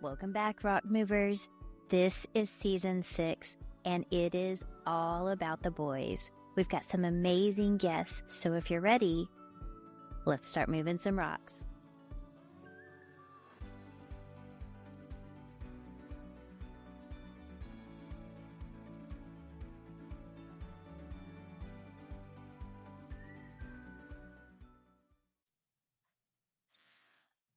Welcome back, Rock Movers. This is season 6, and it is all about the boys. We've got some amazing guests, so if you're ready, let's start moving some rocks.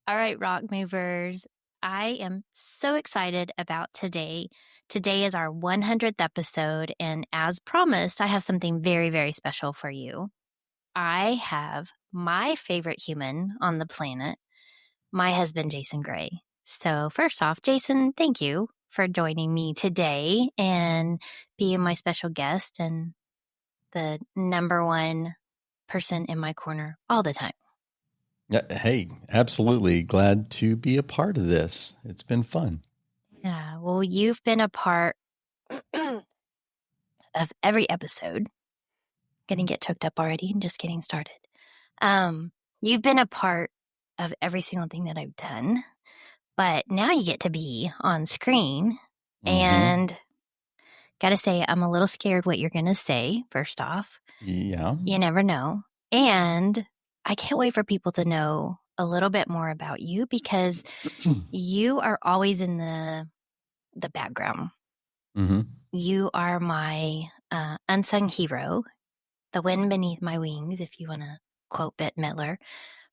All right, Rock Movers. I am so excited about today. Today is our 100th episode, and as promised, I have something very, very special for you. I have my favorite human on the planet, my husband, Jason Gray. So first off, Jason, thank you for joining me today and being my special guest and the number one person in my corner all the time. Hey, absolutely. Glad to be a part of this. It's been fun. Yeah, well, you've been a part of every episode. Gonna get choked up already and just getting started. You've been a part of every single thing that I've done, but now you get to be on screen. And gotta say, I'm a little scared what you're gonna say, first off. Yeah. You never know. And I can't wait for people to know a little bit more about you because you are always in the background. Mm-hmm. You are my unsung hero, the wind beneath my wings, if you want to quote Bette Midler.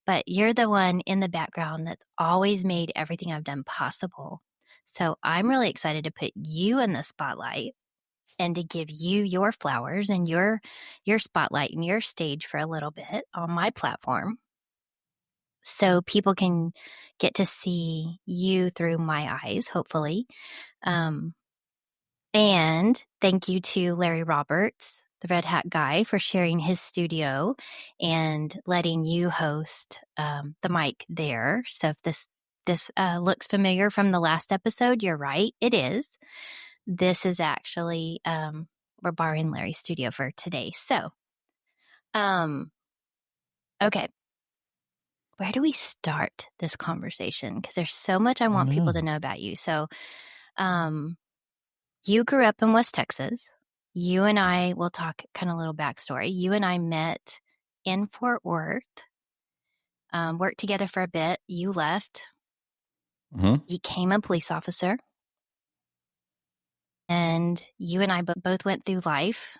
But you're the one in the background that's always made everything I've done possible. So I'm really excited to put you in the spotlight and to give you your flowers and your spotlight and your stage for a little bit on my platform so people can get to see you through my eyes, hopefully. And thank you to Larry Roberts, the Red Hat guy, for sharing his studio and letting you host the mic there. So if this looks familiar from the last episode, you're right, it is. This is actually we're borrowing Larry's studio for today. So, okay, where do we start this conversation? Because there's so much I want people to know about you. So, you grew up in West Texas. You and I will talk kind of a little backstory. You and I met in Fort Worth, worked together for a bit. You left, became a police officer. And you and I both went through life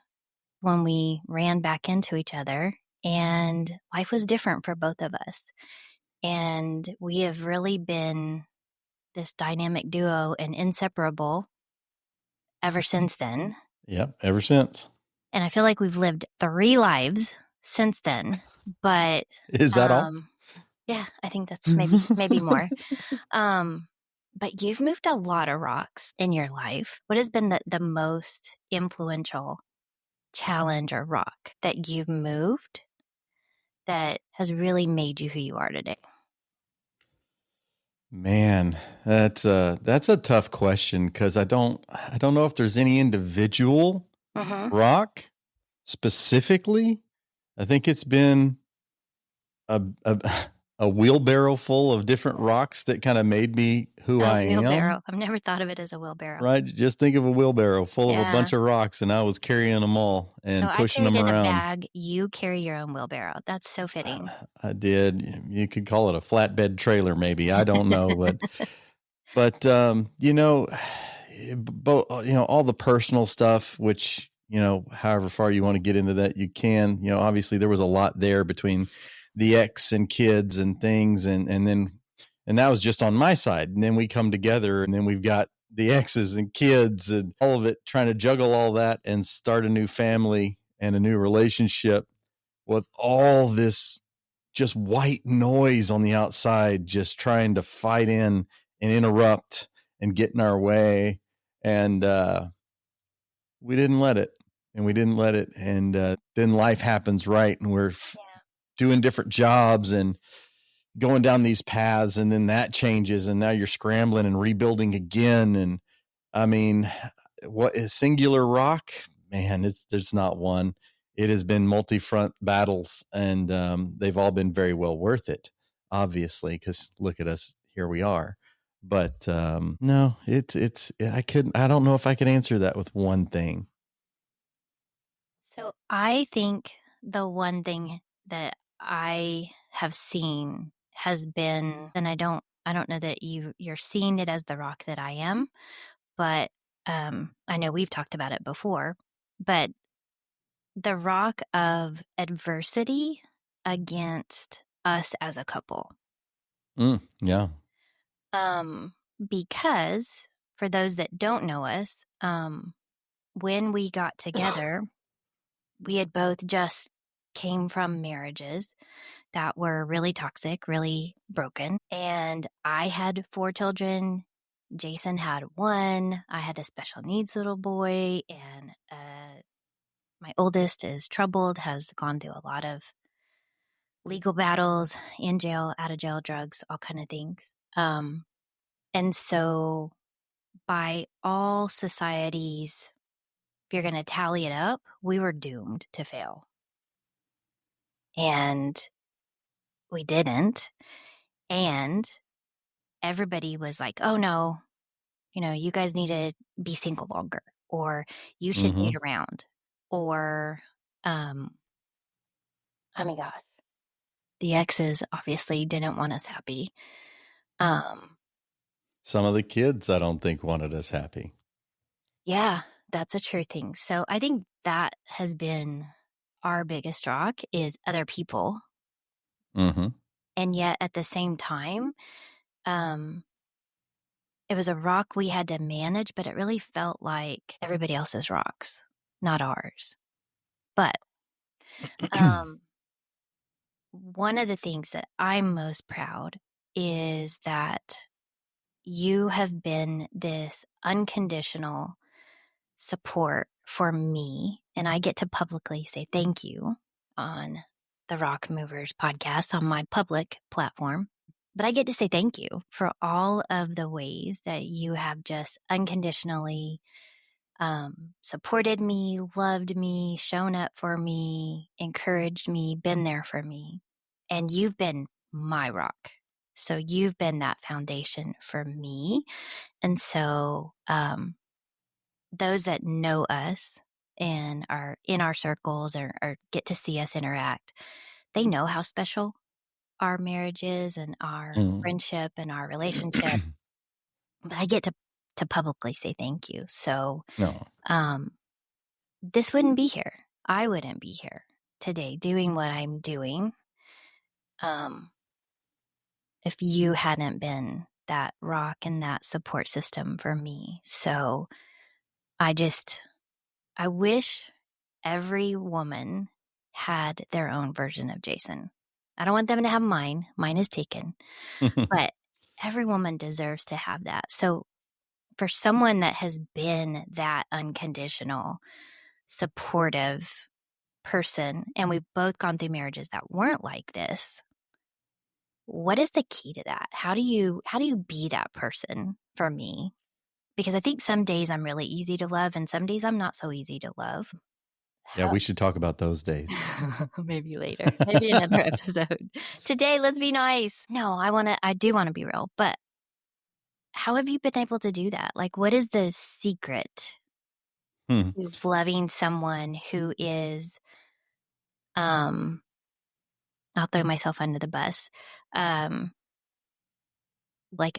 when we ran back into each other. And life was different for both of us. And we have really been this dynamic duo and inseparable ever since then. Yep, ever since. And I feel like we've lived 3 lives since then. But is that all? Yeah, I think that's maybe more. But you've moved a lot of rocks in your life. What has been the most influential challenge or rock that you've moved that has really made you who you are today? Man, that's a tough question because I don't know if there's any individual rock specifically. I think it's been a wheelbarrow full of different rocks that kind of made me who I wheelbarrow. am. I've never thought of it as a wheelbarrow. Right? Just think of a wheelbarrow full of a bunch of rocks, and I was carrying them all and pushing them around. So I carried in a bag. You carry your own wheelbarrow. That's so fitting. I did. You could call it a flatbed trailer, maybe. I don't know, but all the personal stuff, which however far you want to get into that, you can. Obviously there was a lot there between the ex and kids and things, and that was just on my side. And then we come together, and then we've got the exes and kids and all of it, trying to juggle all that and start a new family and a new relationship with all this just white noise on the outside, just trying to fight in and interrupt and get in our way. And we didn't let it. And then life happens, right? And we're doing different jobs and going down these paths, and then that changes, and now you're scrambling and rebuilding again. And I mean, what is singular rock? Man, there's not one. It has been multi-front battles, and they've all been very well worth it, obviously, because look at us, here we are. But no, I don't know if I could answer that with one thing. So I think the one thing that I have seen has been, and I don't know that you're seeing it as the rock that I am, but I know we've talked about it before, but the rock of adversity against us as a couple. Yeah. Um, because for those that don't know us, when we got together, we had both just came from marriages that were really toxic, really broken. And I had 4 children. Jason had one. I had a special needs little boy, and my oldest is troubled, has gone through a lot of legal battles, in jail, out of jail, drugs, all kind of things. And so by all societies, if you're going to tally it up, we were doomed to fail. And we didn't. And everybody was like, oh no, you guys need to be single longer, or you should Mm-hmm. date around, or, oh my gosh, the exes obviously didn't want us happy. Um, Some of the kids I don't think wanted us happy. yeah, that's a true thing. So I think that has been our biggest rock is other people. Mm-hmm. And yet at the same time, um, it was a rock we had to manage, but it really felt like everybody else's rocks, not ours. But um, one of the things that I'm most proud is that you have been this unconditional support for me, and I get to publicly say thank you on the Rock Movers podcast on my public platform. But I get to say thank you for all of the ways that you have just unconditionally supported me, loved me, shown up for me, encouraged me, been there for me. And you've been my rock. So you've been that foundation for me. And so those that know us and are in our circles or get to see us interact, they know how special our marriage is and our Mm. friendship and our relationship. But I get to publicly say thank you. So No. um, this wouldn't be here. I wouldn't be here today doing what I'm doing um, if you hadn't been that rock and that support system for me. So I just, I wish every woman had their own version of Jason. I don't want them to have mine. Mine is taken. But every woman deserves to have that. So for someone that has been that unconditional, supportive person, and we've both gone through marriages that weren't like this, what is the key to that? How do you be that person for me? Because I think some days I'm really easy to love and some days I'm not so easy to love. Yeah, How we should talk about those days. maybe later. Maybe another episode. Today, let's be nice. No, I do want to be real, but how have you been able to do that? Like, what is the secret Hmm. to loving someone who is, um, I'll throw myself under the bus. Um, like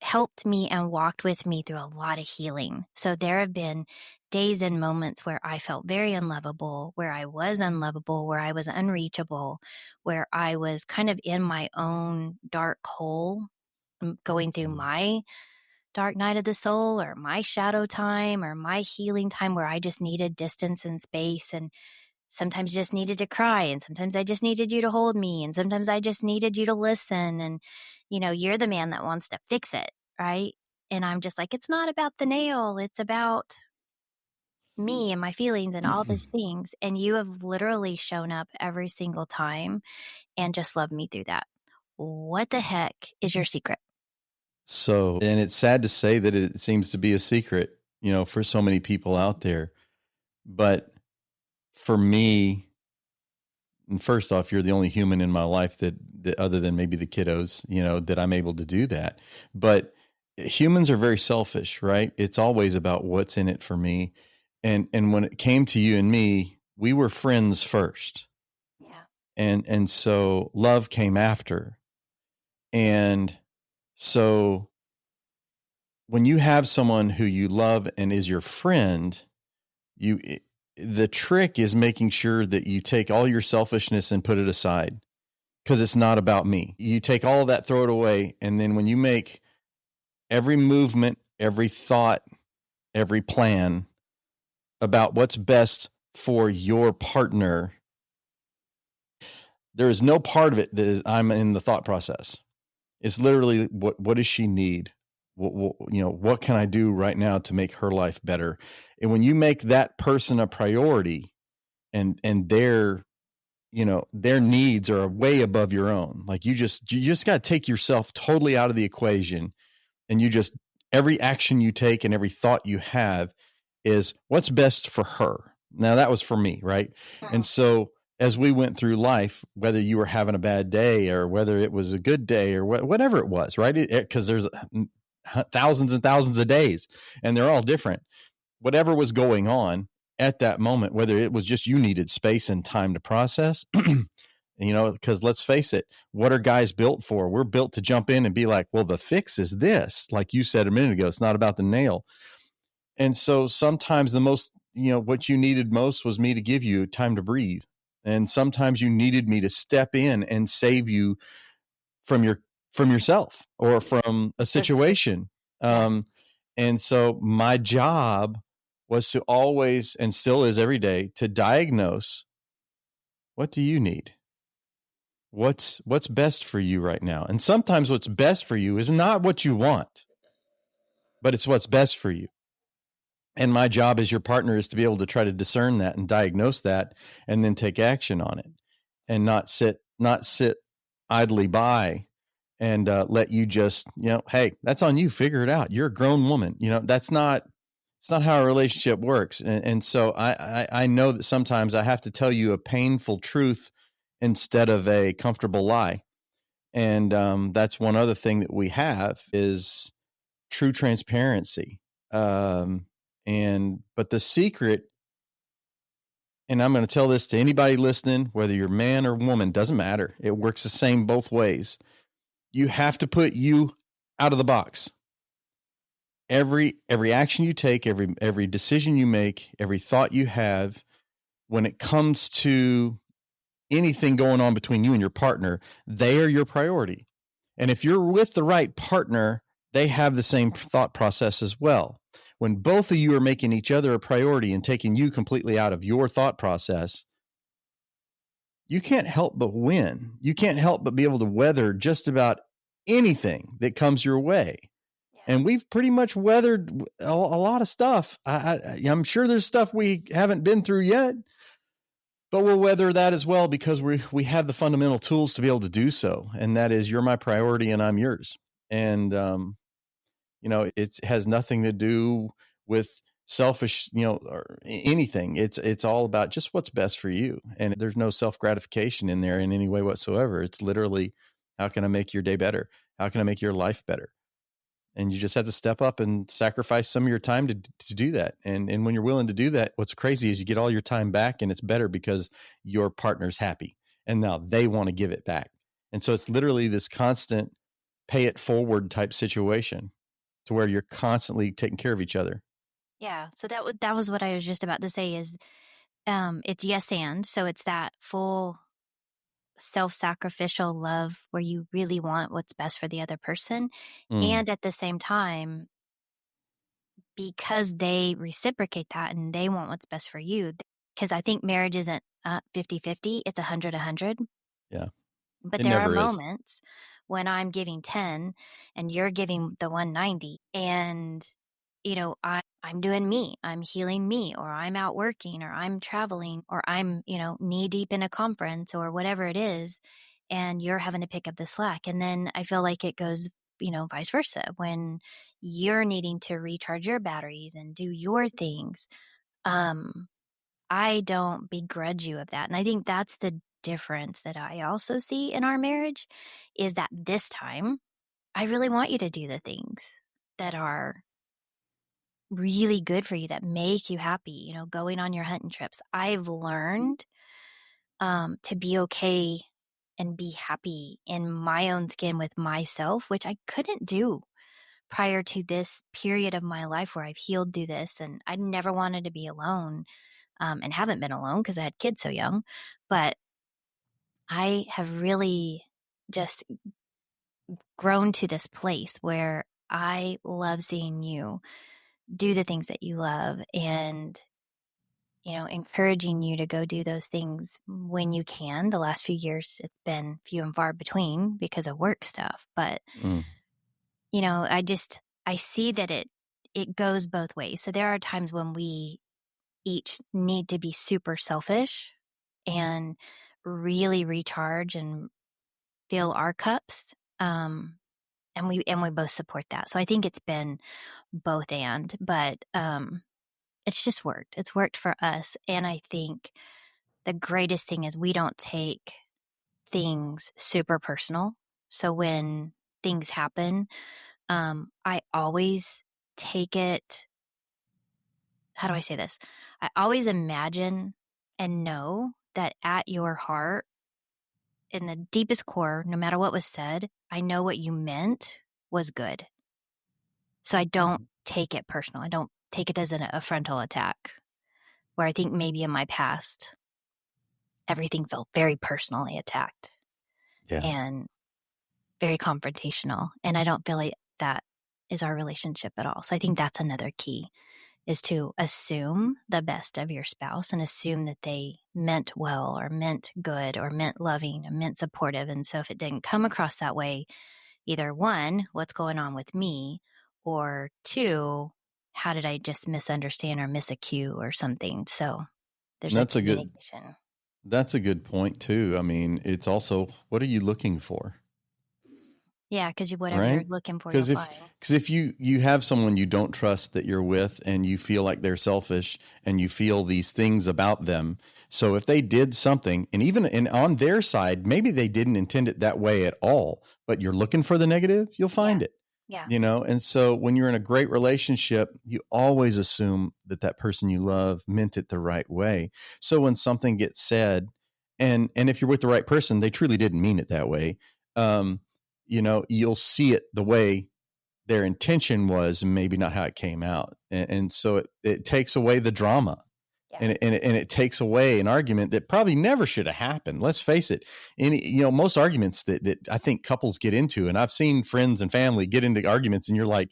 helped me and walked with me through a lot of healing. So there have been days and moments where I felt very unlovable, where I was unlovable, where I was unreachable, where I was kind of in my own dark hole, going through my dark night of the soul or my shadow time or my healing time where I just needed distance and space, and sometimes just needed to cry, and sometimes I just needed you to hold me, and sometimes I just needed you to listen, and you're the man that wants to fix it, right? And I'm just like, it's not about the nail, it's about me and my feelings and all these things, and you have literally shown up every single time and just loved me through that. What the heck is your secret? So, and it's sad to say that it seems to be a secret, for so many people out there. But for me, And first off, you're the only human in my life that other than maybe the kiddos, that I'm able to do that. But humans are very selfish, right? It's always about what's in it for me. And when it came to you and me, we were friends first. Yeah. And so love came after. And so when you have someone who you love and is your friend, you the trick is making sure that you take all your selfishness and put it aside, because it's not about me. You take all of that, throw it away, and then when you make every movement, every thought, every plan about what's best for your partner, there is no part of it that I'm in the thought process. It's literally what does she need? What can I do right now to make her life better? And when you make that person a priority, and their needs are way above your own, like you just got to take yourself totally out of the equation, and you just every action you take and every thought you have is what's best for her. Now that was for me, right? And Mhm. so as we went through life, whether you were having a bad day or whether it was a good day or whatever it was, right? Because there's thousands and thousands of days, and they're all different. Whatever was going on at that moment, whether it was just you needed space and time to process, because let's face it, what are guys built for? We're built to jump in and be like, well, the fix is this. Like you said a minute ago, it's not about the nail. And so sometimes what you needed most was me to give you time to breathe. And sometimes you needed me to step in and save you from yourself or from a So true. situation. Yeah. Um, and so my job was to always, and still is every day, to diagnose, what do you need? What's best for you right now? And sometimes what's best for you is not what you want, but it's what's best for you. And my job as your partner is to be able to try to discern that and diagnose that and then take action on it, and not sit idly by and let you just, hey, that's on you, figure it out, you're a grown woman. That's not it's not how a relationship works. And so I know that sometimes I have to tell you a painful truth instead of a comfortable lie. And that's one other thing that we have is true transparency. Um, and but the secret, and I'm going to tell this to anybody listening, whether you're man or woman, doesn't matter. It works the same both ways. You have to put you out of the box. Every action you take, every decision you make, every thought you have, when it comes to anything going on between you and your partner, they are your priority. And if you're with the right partner, they have the same thought process as well. When both of you are making each other a priority and taking you completely out of your thought process, you can't help but win. You can't help but be able to weather just about anything that comes your way. Yeah. And we've pretty much weathered a lot of stuff. I'm sure there's stuff we haven't been through yet, but we'll weather that as well because we have the fundamental tools to be able to do so. And that is, you're my priority and I'm yours. And it has nothing to do with selfish, or anything. It's all about just what's best for you. And there's no self gratification in there in any way whatsoever. It's literally, how can I make your day better? How can I make your life better? And you just have to step up and sacrifice some of your time to do that. And when you're willing to do that, what's crazy is you get all your time back, and it's better because your partner's happy and now they want to give it back. And so it's literally this constant pay it forward type situation to where you're constantly taking care of each other. Yeah. So that was what I was just about to say is it's yes and. So it's that full self-sacrificial love where you really want what's best for the other person. Mm, And at the same time, because they reciprocate that and they want what's best for you. Because I think marriage isn't 50-50, it's 100-100. yeah, But it there are never is. moments when I'm giving 10 and you're giving the 190, and I'm doing me, I'm healing me, or I'm out working, or I'm traveling, or I'm knee deep in a conference or whatever it is, and you're having to pick up the slack. And then I feel like it goes vice versa when you're needing to recharge your batteries and do your things. um I don't begrudge you of that. And I think that's the difference that I also see in our marriage is that this time I really want you to do the things that are really good for you, that make you happy, you know, going on your hunting trips. I've learned to be okay and be happy in my own skin with myself, which I couldn't do prior to this period of my life where I've healed through this. And I never wanted to be alone, and haven't been alone because I had kids so young. But I have really just grown to this place where I love seeing you do the things that you love and, you know, encouraging you to go do those things when you can. The last few years, it's been few and far between because of work stuff. But, Mm. you know, I see that it goes both ways. So there are times when we each need to be super selfish and really recharge and fill our cups. And we both support that. So I think it's been both and, but it's just worked. It's worked for us. And I think the greatest thing is we don't take things super personal. So when things happen, I always take it, how do I say this? I always imagine and know that at your heart, in the deepest core, no matter what was said, I know what you meant was good. So I don't take it personal. I don't take it as a frontal attack, where I think maybe in my past, everything felt very personally attacked Yeah. and very confrontational. And I don't feel like that is our relationship at all. So I think that's another key, is to assume the best of your spouse and assume that they meant well or meant good or meant loving or meant supportive. And so if it didn't come across that way, either one, what's going on with me, or two, how did I just misunderstand or miss a cue or something? So And there's a that's a good communication. that's a good point too. I mean, it's also, what are you looking for? Yeah, because whatever you're Right? looking for, you'll Because if find. because if you have someone you don't trust that you're with, and you feel like they're selfish, and you feel these things about them, so if they did something, and even on their side, maybe they didn't intend it that way at all, but you're looking for the negative, you'll Yeah, find it. yeah, And so when you're in a great relationship, you always assume that that person you love meant it the right way. So when something gets said, and if you're with the right person, they truly didn't mean it that way. um you'll see it the way their intention was, and maybe not how it came out. And so it takes away the drama, yeah, and it takes away an argument that probably never should have happened. Let's face it. Most arguments that I think couples get into, and I've seen friends and family get into arguments, and you're like,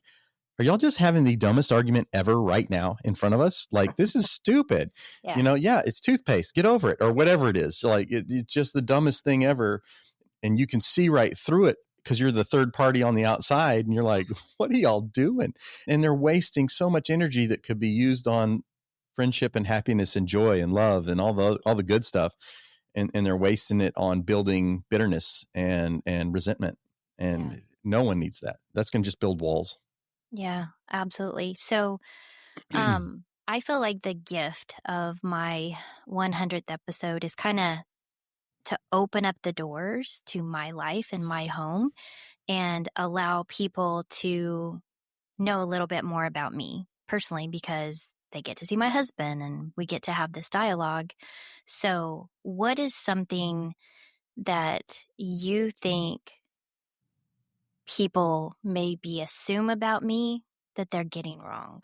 are y'all just having the dumbest argument ever right now in front of us? Like, this is stupid. yeah, Yeah, it's toothpaste, get over it, or whatever it is. Like, it's just the dumbest thing ever, and you can see right through it because you're the third party on the outside, and you're like, what are y'all doing? And they're wasting so much energy that could be used on friendship and happiness and joy and love and all the good stuff, and they're wasting it on building bitterness and resentment. yeah, And no one needs that. That's going to just build walls. yeah, absolutely. So, I feel like the gift of my 100th episode is kind of to open up the doors to my life and my home and allow people to know a little bit more about me personally, because they get to see my husband and we get to have this dialogue. So, what is something that you think people maybe assume about me that they're getting wrong?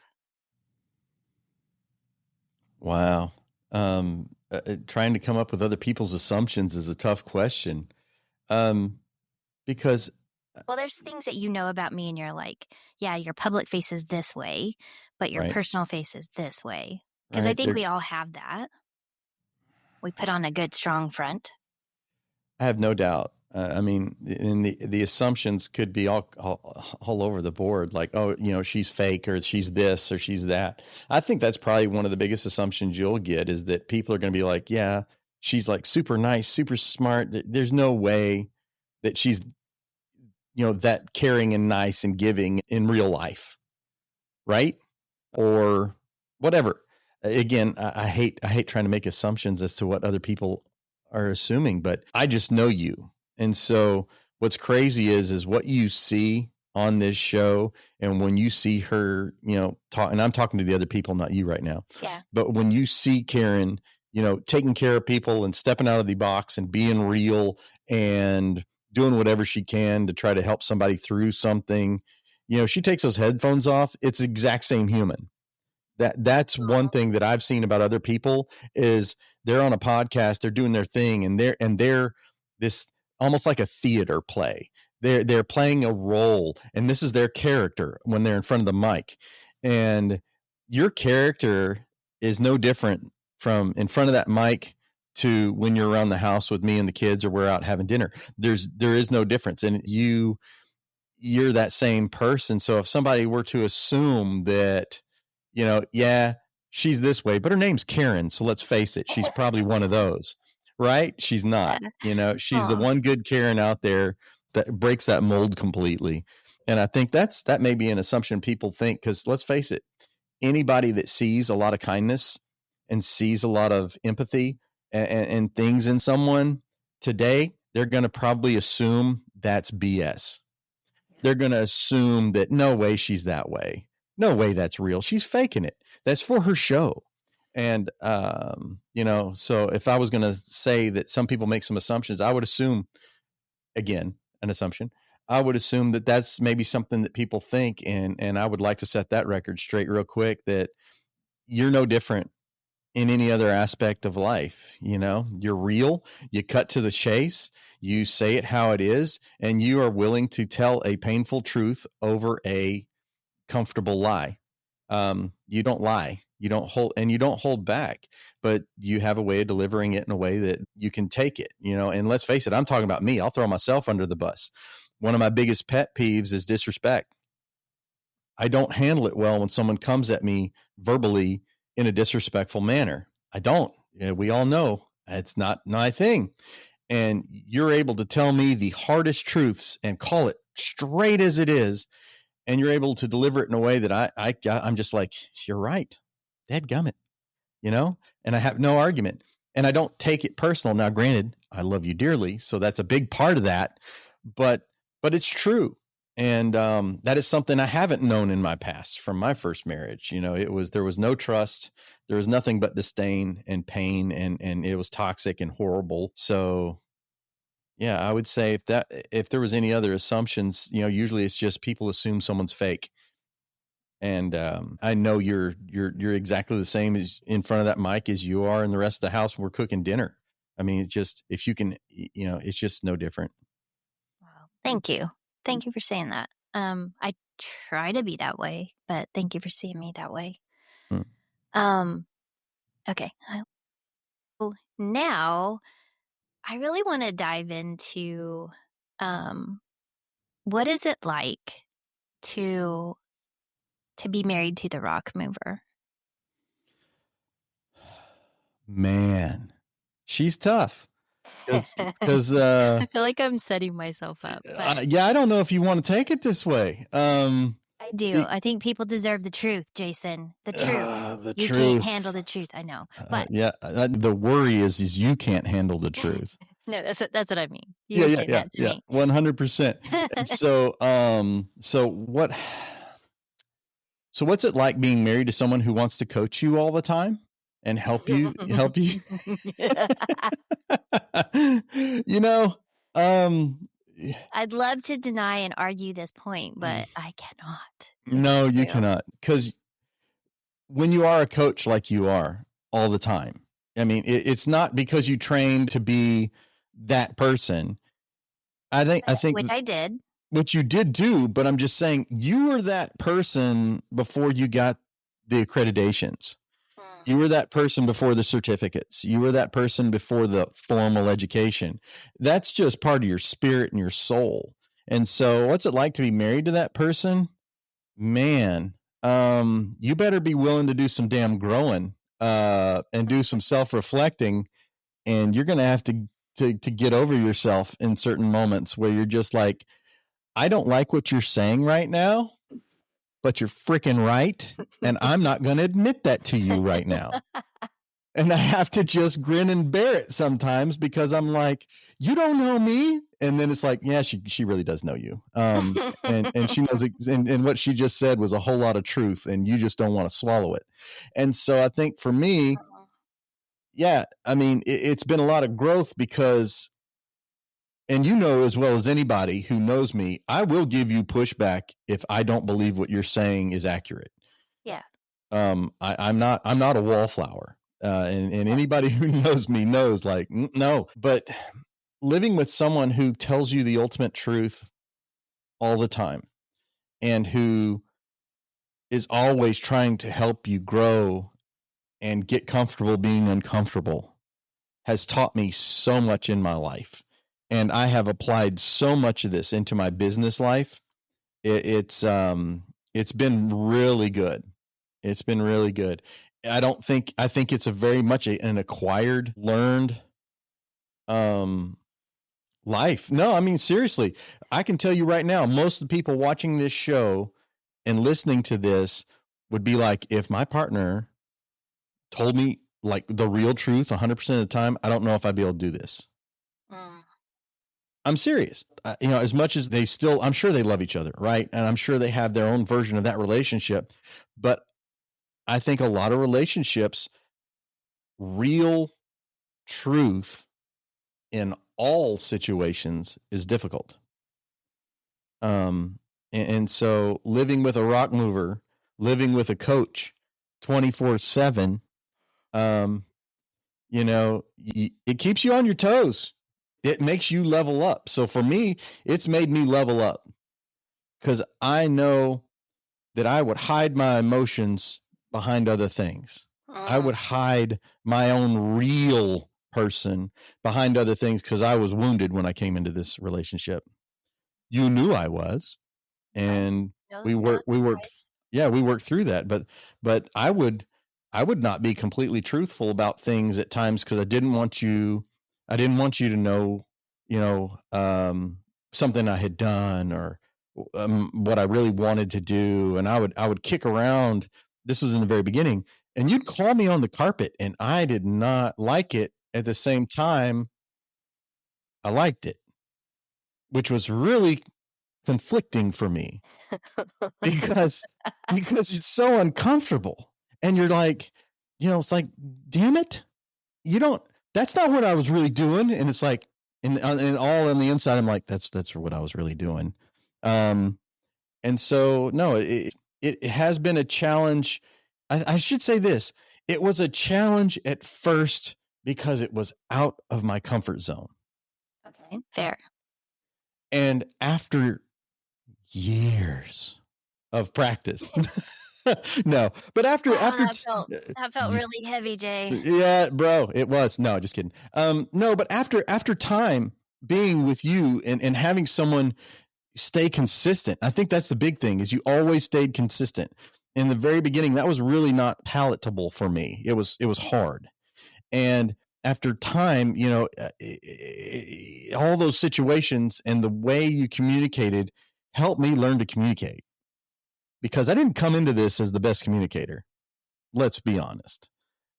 Wow. Trying to come up with other people's assumptions is a tough question. Because Well, there's things that you know about me and you're like, yeah, your public face is this way, but your right, personal face is this way. Because I right think there, we all have that. We put on a good, strong front. I have no doubt. I mean, and the assumptions could be all over the board. Like, oh, she's fake, or she's this, or she's that. I think that's probably one of the biggest assumptions you'll get, is that people are going to be like, yeah, she's like super nice, super smart. There's no way that she's that caring and nice and giving in real life, right? Or whatever. again, I hate trying to make assumptions as to what other people are assuming, but I just know you. And so what's crazy is what you see on this show, and when you see her, talk, and I'm talking to the other people, not you right now. Yeah. But when you see Karen, taking care of people and stepping out of the box and being real and doing whatever she can to try to help somebody through something, she takes those headphones off. It's the exact same human. That's one thing that I've seen about other people is they're on a podcast, they're doing their thing, and they're this almost like a theater play. They're playing a role, and this is their character when they're in front of the mic. And your character is no different from in front of that mic to when you're around the house with me and the kids, or we're out having dinner. There is no difference, and you're that same person. So if somebody were to assume that, yeah, she's this way, but her name's Karen, so let's face it, she's probably one of those, right? She's not. She's the Aw. one good Karen out there that breaks that mold completely. And I think that may be an assumption people think, because let's face it, anybody that sees a lot of kindness and sees a lot of empathy and things in someone today, they're going to probably assume that's BS. They're going to assume that no way she's that way. No way that's real. She's faking it. That's for her show. And, so if I was going to say that some people make some assumptions, I would assume, again, an assumption, I would assume that that's maybe something that people think. And I would like to set that record straight real quick, that you're no different in any other aspect of life. You're real, you cut to the chase, you say it how it is, and you are willing to tell a painful truth over a comfortable lie. You don't lie, you don't hold back, but you have a way of delivering it in a way that you can take it. And let's face it, I'm talking about me. I'll throw myself under the bus. One of my biggest pet peeves is disrespect. I don't handle it well when someone comes at me verbally in a disrespectful manner. I don't. We all know it's not my thing. And you're able to tell me the hardest truths and call it straight as it is, and you're able to deliver it in a way that I'm just like, you're right, dadgummit, and I have no argument, and I don't take it personal. Now, granted, I love you dearly, so that's a big part of that, but it's true. And that is something I haven't known in my past from my first marriage. There was no trust, there was nothing but disdain and pain, and it was toxic and horrible. So yeah, I would say if there was any other assumptions, usually it's just people assume someone's fake. And I know you're exactly the same as in front of that mic as you are in the rest of the house when we're cooking dinner. I mean, it's just, if you can, it's just no different. Wow. Thank you. Thank you for saying that. I try to be that way, but thank you for seeing me that way. Hmm. Okay. So now I really want to dive into what is it like to be married to the rock mover? Man, she's tough. Because I feel like I'm setting myself up, but yeah, I don't know if you want to take it this way. I do. I think people deserve the truth, Jason. The truth. The You truth. can't handle the truth. I know, but yeah, the worry is you can't handle the truth. no, that's what I mean. You were saying that to me. 100%. So what's it like being married to someone who wants to coach you all the time and help you? I'd love to deny and argue this point, but I cannot. No, you cannot, because when you are a coach like you are all the time, I mean, it's not because you trained to be that person. I think which I did. Which you did do, but I'm just saying you were that person before you got the accreditations. You were that person before the certificates. You were that person before the formal education. That's just part of your spirit and your soul. And so what's it like to be married to that person? Man, you better be willing to do some damn growing and do some self-reflecting, and you're going to have to get over yourself in certain moments where you're just like, I don't like what you're saying right now, but you're freaking right. And I'm not going to admit that to you right now. And I have to just grin and bear it sometimes because I'm like, you don't know me. And then it's like, yeah, she really does know you. And she knows it, and what she just said was a whole lot of truth, and you just don't want to swallow it. And so I think for me, yeah, I mean, it's been a lot of growth because, and you know as well as anybody who knows me, I will give you pushback if I don't believe what you're saying is accurate. Yeah. I'm not a wallflower. And anybody who knows me knows, like, no. But living with someone who tells you the ultimate truth all the time and who is always trying to help you grow and get comfortable being uncomfortable has taught me so much in my life. And I have applied so much of this into my business life. It's been really good. It's been really good. I think it's a very much an acquired, learned life. No, I mean seriously. I can tell you right now, most of the people watching this show and listening to this would be like, if my partner told me like the real truth 100% of the time, I don't know if I'd be able to do this. Mm. I'm serious. You know, as much as they still, I'm sure they love each other, right? And I'm sure they have their own version of that relationship. But I think a lot of relationships, real truth in all situations is difficult. And so living with a rock mover, living with a coach 24/7, you know, it keeps you on your toes. It makes you level up. So for me, it's made me level up because I know that I would hide my emotions behind other things. I would hide my own real person behind other things because I was wounded when I came into this relationship. You knew I was, and No, we no worked, surprise. yeah, we worked through that. But I would not be completely truthful about things at times because I didn't want you to know, you know, something I had done or what I really wanted to do. And I would kick around. This was in the very beginning, and you'd call me on the carpet, and I did not like it. At the same time, I liked it, which was really conflicting for me because it's so uncomfortable, and you're like, you know, it's like, damn it, you don't. That's not what I was really doing, and it's like, and all on the inside, I'm like, that's what I was really doing. And so no, it has been a challenge. I should say this: it was a challenge at first because it was out of my comfort zone, Okay, fair. and after years of practice. No, but Oh, after that felt really heavy, Jay. yeah, bro, it was. No, just kidding. No, but after time being with you and having someone stay consistent, I think that's the big thing is you always stayed consistent. In the very beginning, that was really not palatable for me. It was hard. And after time, you know, all those situations and the way you communicated helped me learn to communicate because I didn't come into this as the best communicator. Let's be honest.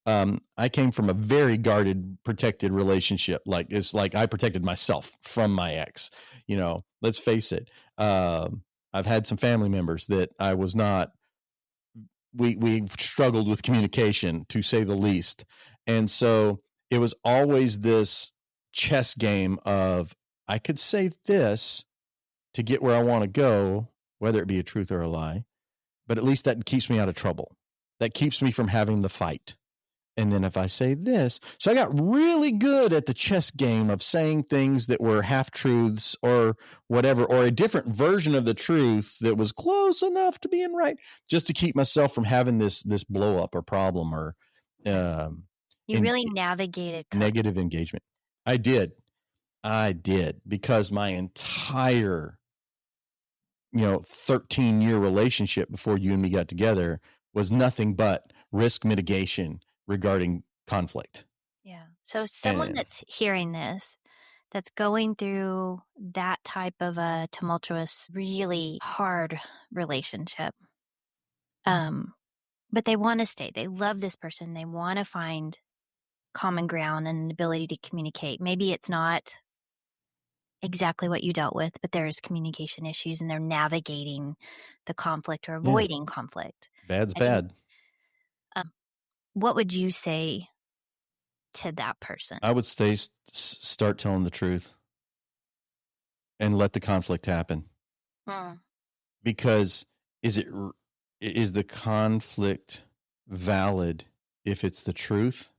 I came from a very guarded, protected relationship. Like it's like I protected myself from my ex. You know, let's face it. I've had some family members that I was not. We struggled with communication to say the least, and so it was always this chess game of I could say this to get where I want to go, whether it be a truth or a lie, but at least that keeps me out of trouble. That keeps me from having the fight. And then if I say this, so I got really good at the chess game of saying things that were half truths or whatever, or a different version of the truth that was close enough to being right, just to keep myself from having this blow up or problem or You in really navigated negative engagement. I did because my entire 13-year relationship before you and me got together was nothing but risk mitigation regarding conflict. Yeah. So someone And that's hearing this, that's going through that type of a tumultuous, really hard relationship, But they want to stay. They love this person. They want to find common ground and an ability to communicate. Maybe it's not exactly what you dealt with, but there's communication issues and they're navigating the conflict or Yeah. avoiding conflict. Bad's I think, bad. what would you say to that person? I would start telling the truth and let the conflict happen. Mm. Because is it is the conflict valid if it's the truth?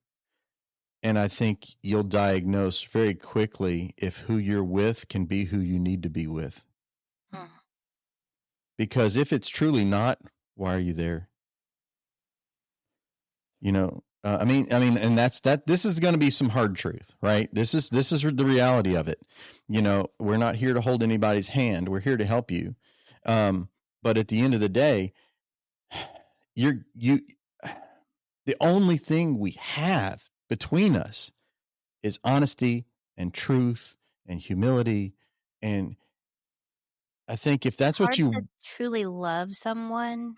And I think you'll diagnose very quickly if who you're with can be who you need to be with. Mm. Because if it's truly not, why are you there? You know, and that's that. This is going to be some hard truth, right? This is the reality of it. You know, we're not here to hold anybody's hand. We're here to help you. But at the end of the day, you the only thing we have between us is honesty and truth and humility. And I think if that's what Hard to you truly love someone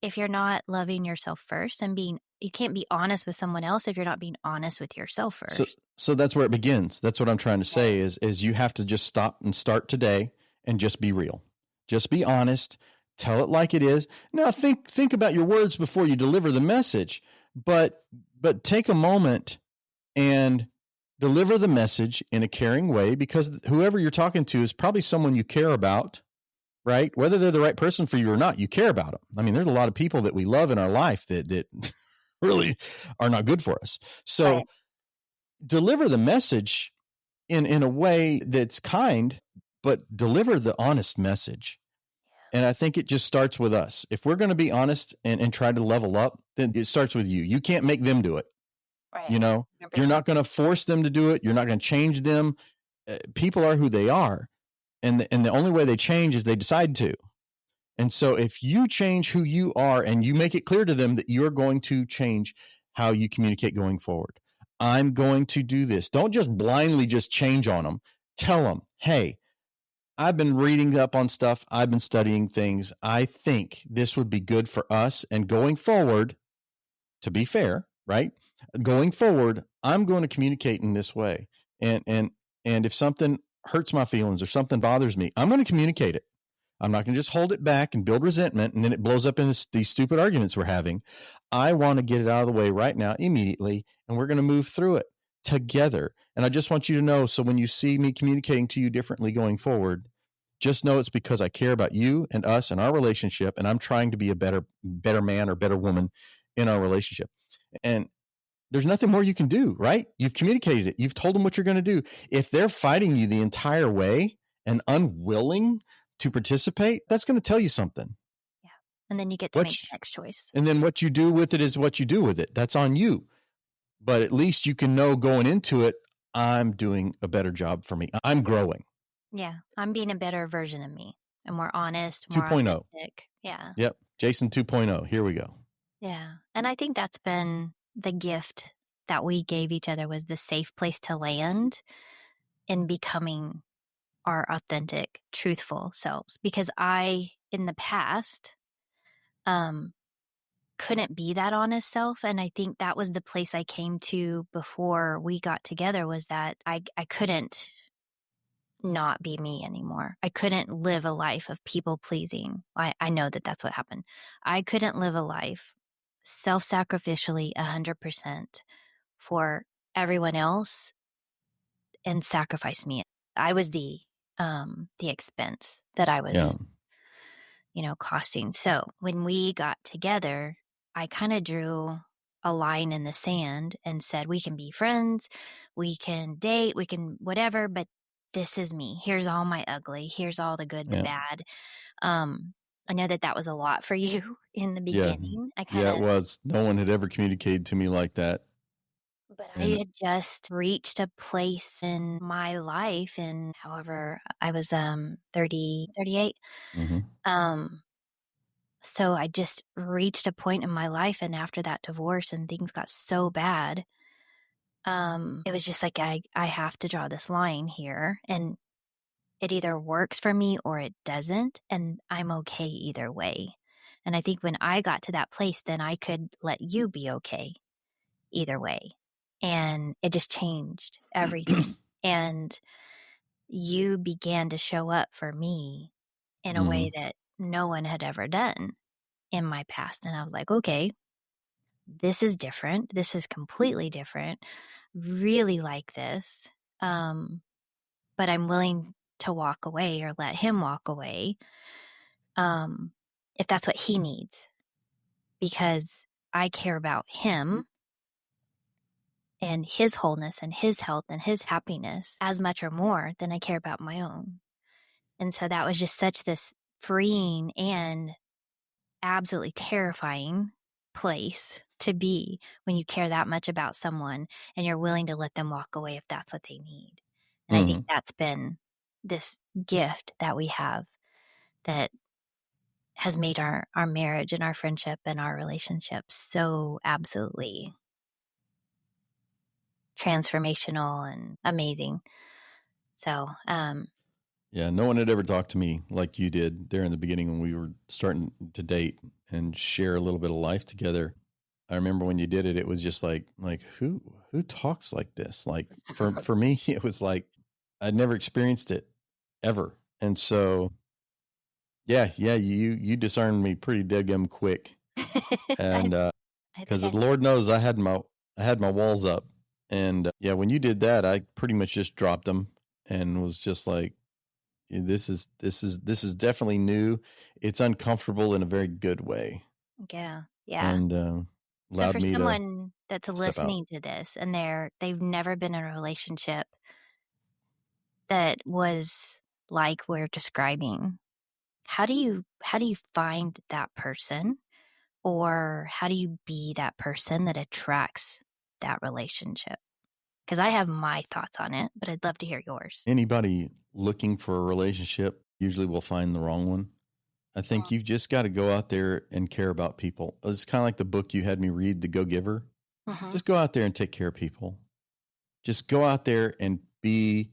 if you're not loving yourself first and you can't be honest with someone else if you're not being honest with yourself so first. so that's where it begins. That's what I'm trying to Right. say is you have to just stop and start today and just be real. Just be honest. Tell it like it is. Now think about your words before you deliver the message, but take a moment and deliver the message in a caring way, because whoever you're talking to is probably someone you care about, right? Whether they're the right person for you or not, you care about them. I mean, there's a lot of people that we love in our life that really are not good for us. Right. So deliver the message in a way that's kind, but deliver the honest message. And I think it just starts with us. If we're going to be honest and try to level up, then it starts with you. You can't make them do it. Right. You know, you're 100%. not going to force them to do it. You're not going to change them. People are who they are. And the only way they change is they decide to. And so if you change who you are and you make it clear to them that you're going to change how you communicate going forward, I'm going to do this. Don't just blindly just change on them. Tell them, hey, I've been reading up on stuff. I've been studying things. I think this would be good for us. And going forward, to be fair, right? Going forward, I'm going to communicate in this way. And if something hurts my feelings or something bothers me, I'm going to communicate it. I'm not going to just hold it back and build resentment and then it blows up in these stupid arguments we're having. I want to get it out of the way right now, immediately, and we're going to move through it together. And I just want you to know, so when you see me communicating to you differently going forward, just know it's because I care about you and us and our relationship, and I'm trying to be a better man or better woman in our relationship. And there's nothing more you can do, right? You've communicated it. You've told them what you're going to do. If they're fighting you the entire way and unwilling to participate, that's going to tell you something. Yeah. And then you get to make the What's next choice. and then what you do with it is what you do with it. That's on you. But at least you can know going into it, I'm doing a better job for me. I'm growing. Yeah. I'm being a better version of me. And more honest, more 2.0. authentic. Yeah. Yep. Jason 2.0. Here we go. Yeah. And I think that's been the gift that we gave each other, was the safe place to land in becoming our authentic, truthful selves. Because in the past, um, couldn't be that honest self. And I think that was the place I came to before we got together, was that I couldn't not be me anymore. I couldn't live a life of people pleasing. I know that that's what happened. I couldn't live a life self-sacrificially 100% for everyone else and sacrifice me. I was the expense that I Yeah. was, costing. So when we got together, I kind of drew a line in the sand and said, we can be friends, we can date, we can whatever, but this is me. Here's all my ugly. Here's all the good, the Yeah. bad. I know that that was a lot for you in the Yeah. beginning. Yeah, it was. No one had ever communicated to me like that. But I And had just reached a place in my life, and however, I was 30, 38. mhm. Um, so I just reached a point in my life, and after that divorce and things got so bad, it was just like I have to draw this line here, and it either works for me or it doesn't, and I'm okay either way. And I think when I got to that place, then I could let you be okay either way. And it just changed everything. And you began to show up for me in a way Mhm. that no one had ever done in my past. And I was like, okay, this is different. This is completely different. Really like this. But I'm willing to walk away or let him walk away if that's what he needs, because I care about him and his wholeness and his health and his happiness as much or more than I care about my own. And so that was just such this freeing and absolutely terrifying place to be when you care that much about someone and you're willing to let them walk away if that's what they need. And I think Mhm. that's been this gift that we have that has made our marriage and our friendship and our relationship so absolutely transformational and amazing. So, Yeah, no one had ever talked to me like you did there in the beginning when we were starting to date and share a little bit of life together. I remember when you did it, it was just like who talks like this? Like for me, it was like I'd never experienced it ever. And so yeah, you discerned me pretty dead quick. I, And I think because I, the Lord knows I had my walls up. And yeah, when you did that, I pretty much just dropped them and was just like, this is definitely new. It's uncomfortable in a very good way, yeah, yeah. and So allowed for me to someone that's step out. listening to this and they've never been in a relationship that was like we're describing, how do you find that person, or how do you be that person that attracts that relationship? Because I have my thoughts on it, but I'd love to hear yours. Anybody looking for a relationship usually will find the wrong one. I think you've just got to go out there and care about people. It's kind of like the book you had me read, The Go Giver. Mm-hmm. Just go out there and take care of people. Just go out there and be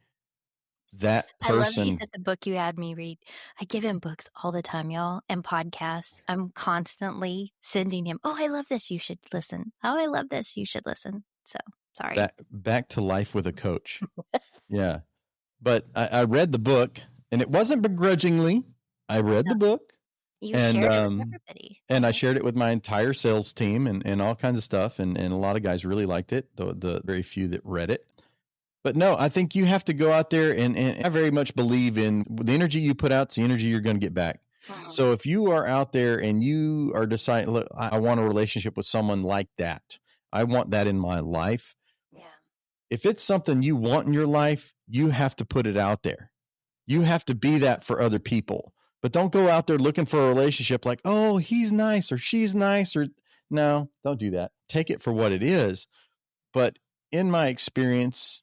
that I love that you person. said the book you had me read. I give him books all the time, y'all, and podcasts. I'm constantly sending him, oh, I love this. You should listen. Oh, I love this. You should listen. So sorry. Back to life with a coach. Yeah. But I read the book, and it wasn't begrudgingly. I read No, the book, you and shared it with everybody. I Uh-huh. shared it with my entire sales team and all kinds of stuff, and a lot of guys really liked it. The very few that read it. But no, I think you have to go out there, and I very much believe in the energy you put out, it's the energy you're going to get back. Uh-huh. So if you are out there and you are deciding, look, I want a relationship with someone like that. I want that in my life. Yeah. If it's something you want in your life, you have to put it out there. You have to be that for other people. But don't go out there looking for a relationship like, oh, he's nice or she's nice or no, don't do that. Take it for what it is. But in my experience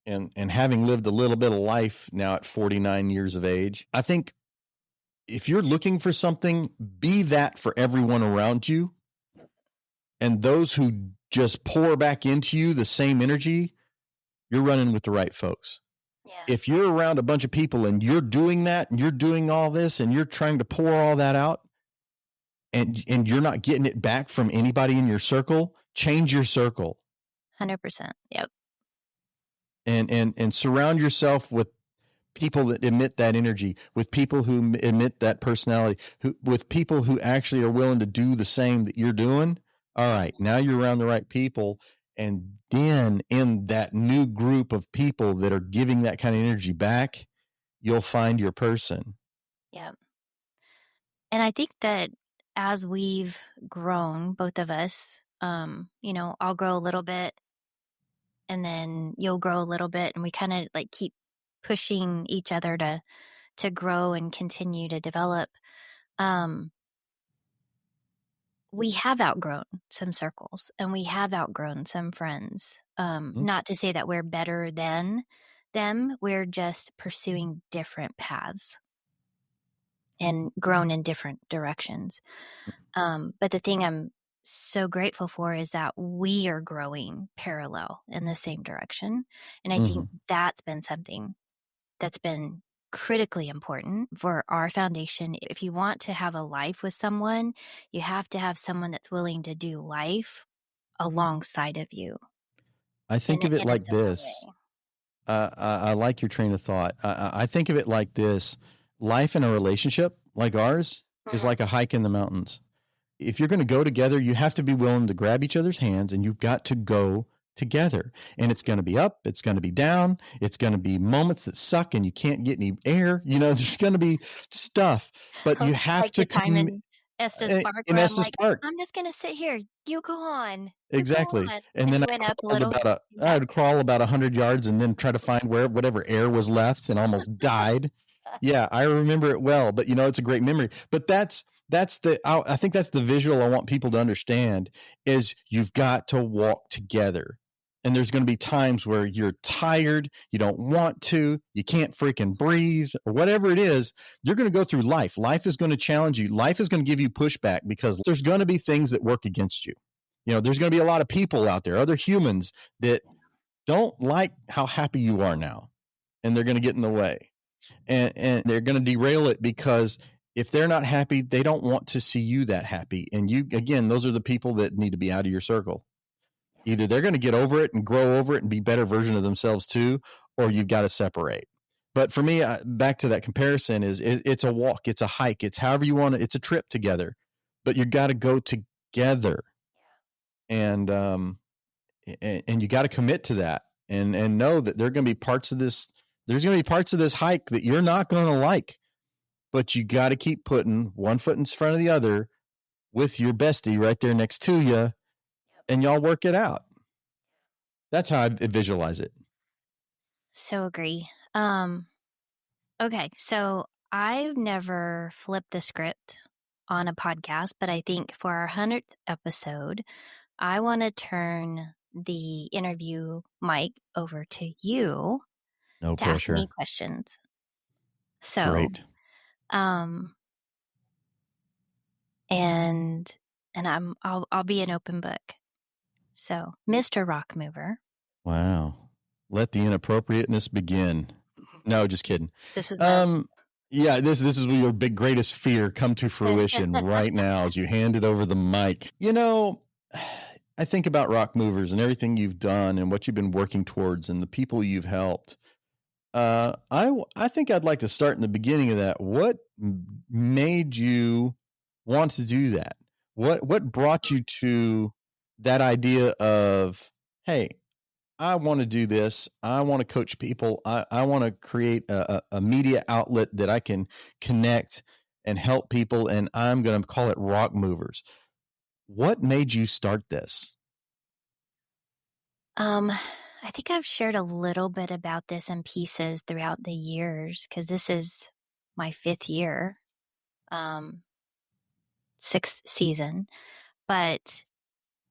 and having lived a little bit of life now at 49 years of age, I think if you're looking for something, be that for everyone around you. And those who just pour back into you the same energy, you're running with the right folks. Yeah. If you're around a bunch of people and you're doing that and you're doing all this and you're trying to pour all that out and you're not getting it back from anybody in your circle, change your circle 100%. Yep. and surround yourself with people that emit that energy, with people who emit that personality, with people who actually are willing to do the same that you're doing. All right, now you're around the right people. And then in that new group of people that are giving that kind of energy back, you'll find your person. Yep. And I think that as we've grown, both of us, I'll grow a little bit and then you'll grow a little bit, and we kind of like keep pushing each other to grow and continue to develop. Um, we have outgrown some circles and we have outgrown some friends. Mhm. Not to say that we're better than them, we're just pursuing different paths and grown in different directions. But the thing I'm so grateful for is that we are growing parallel in the same direction. And I think Mhm. that's been something that's been critically important for our foundation. If you want to have a life with someone, you have to have someone that's willing to do life alongside of you I think of it in a like similar this. way. I like your train of thought. I think of it like this: life in a relationship like ours is Mhm. like a hike in the mountains. If you're going to go together, you have to be willing to grab each other's hands and you've got to go together. And it's going to be up, it's going to be down, it's going to be moments that suck and you can't get any air. There's going to be stuff, but you have Like the to time come in Estes Park in where I'm Estes like, Park. I'm just going to sit here. You go on. You go Exactly. on. And And then you went up a little. I'd crawl about 100 yards and then try to find whatever air was left and almost died. Yeah, I remember it well, but it's a great memory. But I think that's the visual I want people to understand is you've got to walk together. And there's going to be times where you're tired, you don't want to, you can't freaking breathe, or whatever it is. You're going to go through life. Life is going to challenge you. Life is going to give you pushback because there's going to be things that work against you. There's going to be a lot of people out there, other humans that don't like how happy you are now, and they're going to get in the way, and they're going to derail it because if they're not happy, they don't want to see you that happy. And you, again, those are the people that need to be out of your circle. Either they're going to get over it and grow over it and be better version of themselves too, or you've got to separate. But for me, back to that comparison it's a walk, it's a hike, it's however you want to, it's a trip together, but you got to go together. And and you got to commit to that and know that there's going to be parts of this hike that you're not going to like, but you got to keep putting one foot in front of the other with your bestie right there next to you, and y'all work it out. That's how I visualize it. So agree. Okay, so I've never flipped the script on a podcast, but I think for our 100th episode, I want to turn the interview mic over to you No to ask me pressure. questions. So, Great. um, and I'll be an open book. So, Mr. Rock Mover, Wow. Let the inappropriateness begin. No, just kidding. this is my Um, yeah, this is your big greatest fear come to fruition right now as you hand it over the mic. I think about Rock Movers and everything you've done and what you've been working towards and the people you've helped. I think I'd like to start in the beginning of that. What made you want to do that? What brought you to that idea of, hey, I want to do this. I want to coach people. I want to create a media outlet that I can connect and help people, and I'm going to call it Rock Movers. What made you start this? I think I've shared a little bit about this in pieces throughout the years because this is my 5th year, um, 6th season. But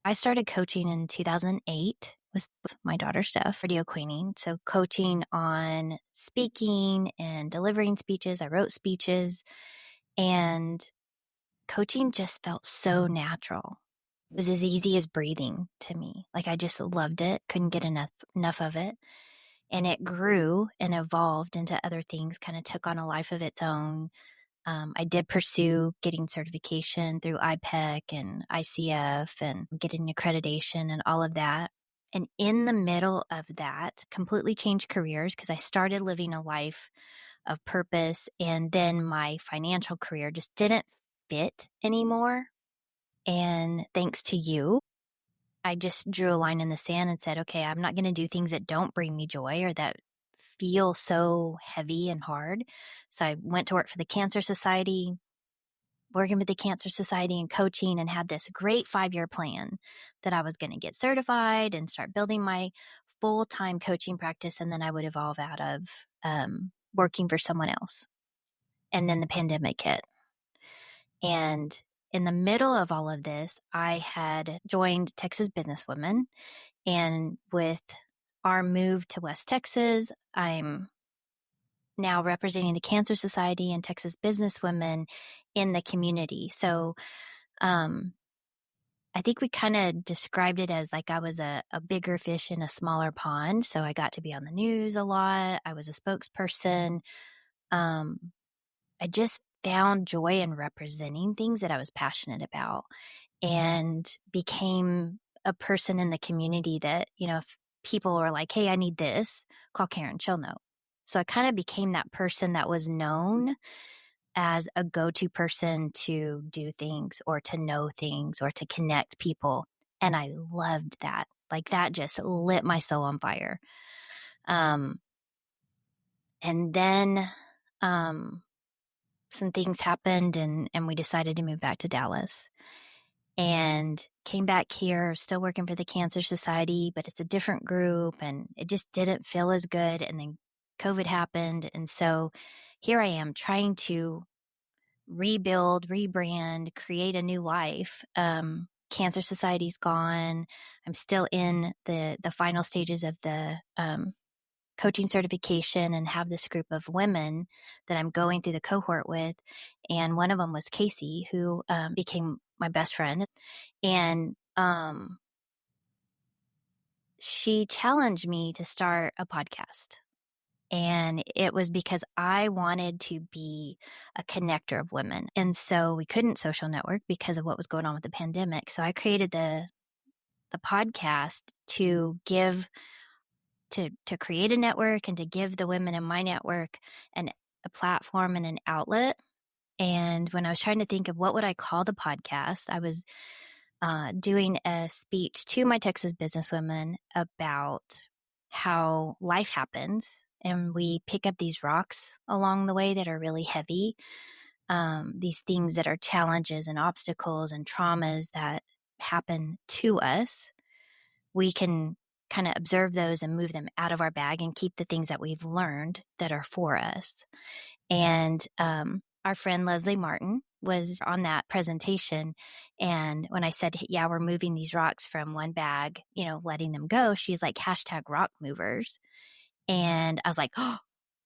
I started coaching in 2008 with my daughter Steph, video queening. So coaching on speaking and delivering speeches. I wrote speeches, and coaching just felt so natural. It was as easy as breathing to me. Like I just loved it, couldn't get enough of it. And it grew and evolved into other things, kind of took on a life of its own. I did pursue getting certification through IPEC and ICF and getting accreditation and all of that. And in the middle of that, completely changed careers because I started living a life of purpose. And then my financial career just didn't fit anymore. And thanks to you, I just drew a line in the sand and said, okay, I'm not going to do things that don't bring me joy or that feel so heavy and hard. So I went to work for the Cancer Society, working with the Cancer Society and coaching, and had this great 5-year plan that I was going to get certified and start building my full-time coaching practice. And then I would evolve out of working for someone else. And then the pandemic hit. And in the middle of all of this, I had joined Texas Businesswomen. And with our move to West Texas, I'm now representing the Cancer Society and Texas Businesswomen in the community. So I think we kind of described it as like I was a bigger fish in a smaller pond. So I got to be on the news a lot. I was a spokesperson, I just found joy in representing things that I was passionate about, and became a person in the community that, if people were like, hey, I need this, call Karen, she'll know. So I kind of became that person that was known as a go-to person to do things or to know things or to connect people. And I loved that. Like, that just lit my soul on fire. And then some things happened, and we decided to move back to Dallas, and came back here, still working for the Cancer Society, but it's a different group, and it just didn't feel as good. And then COVID happened. And so here I am trying to rebuild, rebrand, create a new life. Cancer Society's gone. I'm still in the final stages of the coaching certification, and have this group of women that I'm going through the cohort with. And one of them was Casey, who became my best friend. And she challenged me to start a podcast. And it was because I wanted to be a connector of women. And so we couldn't social network because of what was going on with the pandemic. So I created the podcast to create a network, and to give the women in my network a platform and an outlet. And when I was trying to think of what would I call the podcast, I was doing a speech to my Texas businesswomen about how life happens, and we pick up these rocks along the way that are really heavy. These things that are challenges and obstacles and traumas that happen to us. We can kind of observe those and move them out of our bag, and keep the things that we've learned that are for us. And our friend Leslie Martin was on that presentation. And when I said, yeah, we're moving these rocks from one bag, letting them go, she's like, #rock movers. And I was like, oh,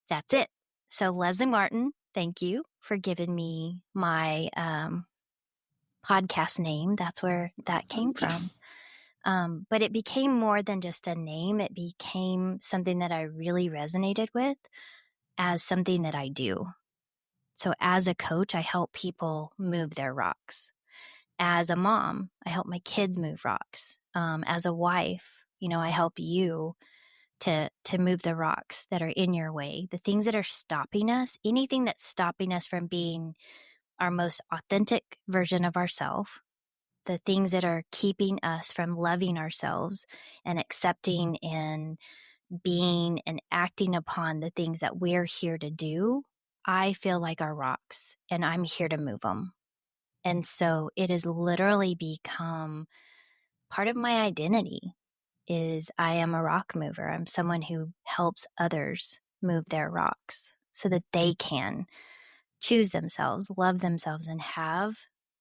that's it. So Leslie Martin, thank you for giving me my podcast name. That's where that came from. But it became more than just a name. It became something that I really resonated with as something that I do. So as a coach, I help people move their rocks. As a mom, I help my kids move rocks. As a wife, I help you to move the rocks that are in your way, the things that are stopping us, anything that's stopping us from being our most authentic version of ourselves, the things that are keeping us from loving ourselves and accepting and being and acting upon the things that we're here to do. I feel like are rocks, and I'm here to move them. And so it has literally become part of my identity is I am a rock mover. I'm someone who helps others move their rocks so that they can choose themselves, love themselves, and have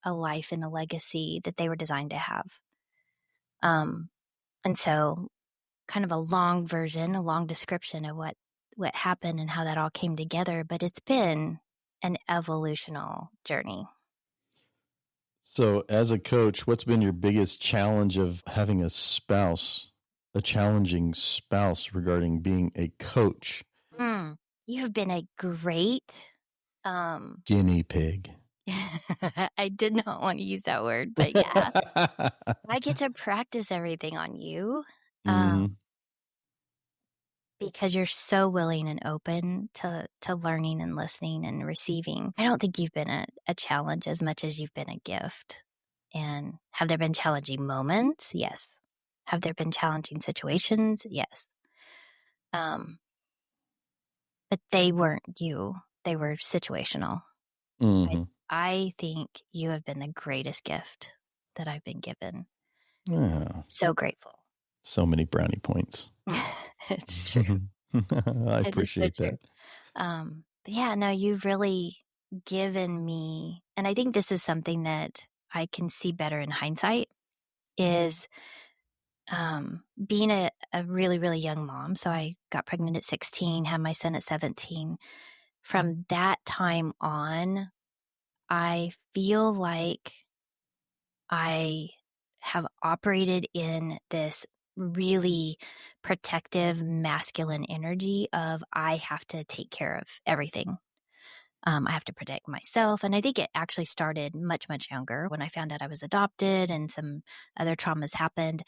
a life and a legacy that they were designed to have. And so kind of a long version, a long description of what happened and how that all came together, but it's been an evolutional journey. So, as a coach, what's been your biggest challenge of having a challenging spouse regarding being a coach? You have been a great Guinea pig. I did not want to use that word, but yeah, I get to practice everything on you. Mm-hmm. Because you're so willing and open to learning and listening and receiving. I don't think you've been a challenge as much as you've been a gift. And have there been challenging moments? Yes. Have there been challenging situations? Yes. But they weren't you. They were situational. Mm-hmm. I think you have been the greatest gift that I've been given. Yeah. So grateful. So many brownie points. It's true. I It is so appreciate true. that. But yeah, no, you've really given me, and I think this is something that I can see better in hindsight, is being a really, really young mom. So I got pregnant at 16, had my son at 17. From that time on, I feel like I have operated in this really protective masculine energy of I have to take care of everything. I have to protect myself. And I think it actually started much, much younger when I found out I was adopted and some other traumas happened.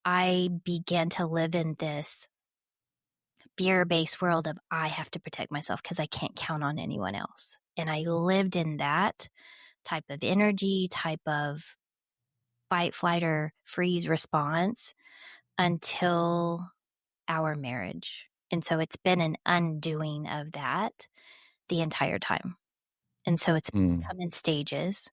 I began to live in this fear-based world of I have to protect myself because I can't count on anyone else. And I lived in that type of energy, type of fight, flight, or freeze response until our marriage. And so it's been an undoing of that the entire time. And so it's Mm. come in stages.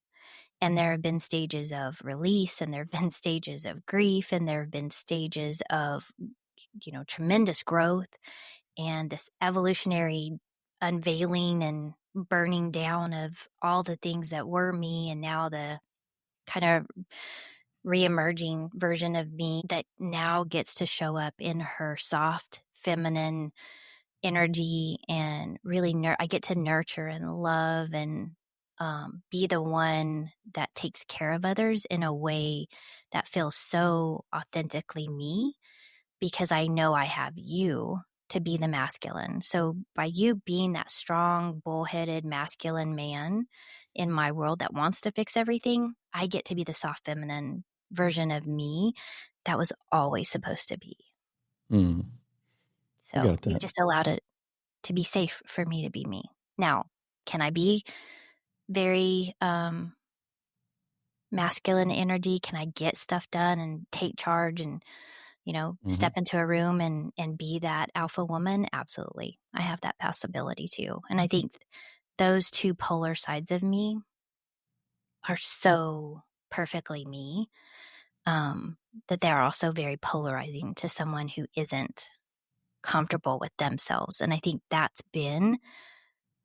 And there have been stages of release, and there have been stages of grief, and there have been stages of, tremendous growth and this evolutionary unveiling and burning down of all the things that were me, and now the kind of reemerging version of me that now gets to show up in her soft, feminine energy, and really I get to nurture and love and be the one that takes care of others in a way that feels so authentically me because I know I have you to be the masculine. So by you being that strong, bullheaded, masculine man in my world that wants to fix everything, I get to be the soft, feminine version of me that was always supposed to be. Mm. I So got you've that. just allowed it to be safe for me to be me. Now, can I be very masculine energy? Can I get stuff done and take charge and, Hmm. step into a room and be that alpha woman? Absolutely. I have that possibility too. And I think those two polar sides of me are so perfectly me that they're also very polarizing to someone who isn't comfortable with themselves. And I think that's been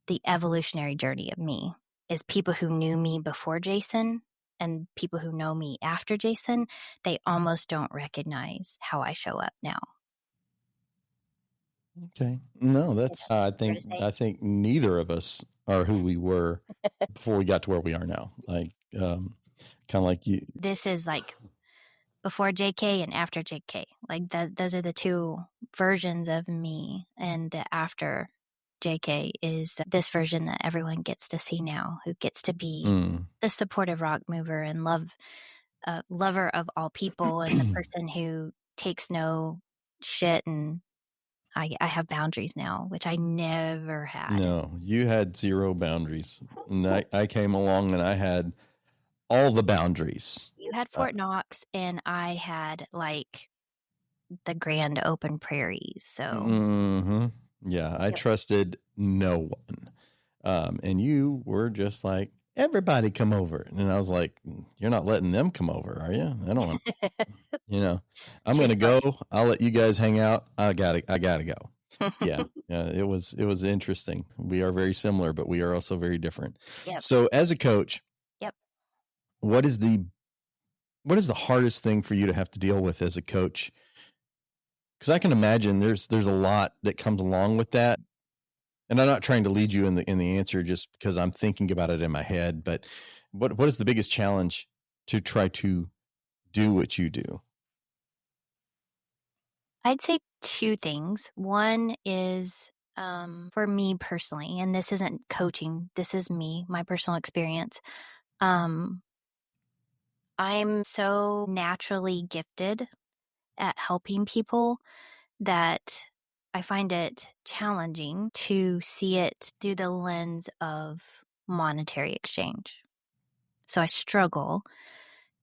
the evolutionary journey of me is people who knew me before Jason and people who know me after Jason, they almost don't recognize how I show up now. Okay. No, Is that's that fair to say? I think neither of us are who we were before we got to where we are now. Like kind of like you. This is like before JK and after JK. Like those are the two versions of me. And the after JK is this version that everyone gets to see now, who gets to be Mm. the supportive rock mover and lover of all people, and the person who takes no shit. And I have boundaries now, which I never had. No, you had zero boundaries. And I came along and I had all the boundaries. You had Uh, Fort Knox, and I had like the grand open prairies. So, hmm. Yeah, I yep. trusted no one. And you were just like, everybody come over. And I was like, you're not letting them come over, are you? I don't want, you know, I'm True gonna go. story. I'll let you guys hang out. I gotta go. Yeah, yeah, it was interesting. We are very similar, but we are also very different. Yep. So as a coach, Yep. what is the what is the hardest thing for you to have to deal with as a coach? Because I can imagine there's a lot that comes along with that. And I'm not trying to lead you in the answer just because I'm thinking about it in my head, but what is the biggest challenge to try to do what you do? I'd say two things. One is for me personally, and this isn't coaching, this is me, my personal experience. Um, I'm so naturally gifted at helping people that I find it challenging to see it through the lens of monetary exchange. So I struggle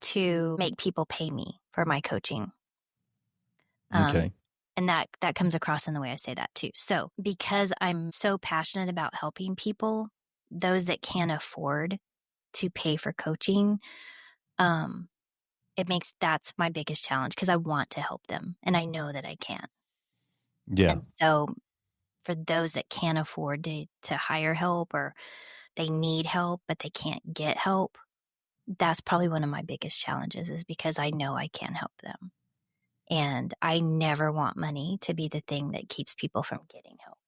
to make people pay me for my coaching. Um, Okay. and that comes across in the way I say that too. So because I'm so passionate about helping people, those that can't afford to pay for coaching, um, that's my biggest challenge because I want to help them and I know that I can. Yeah. And so for those that can't afford to hire help, or they need help but they can't get help, that's probably one of my biggest challenges, is because I know I can help them. And I never want money to be the thing that keeps people from getting help.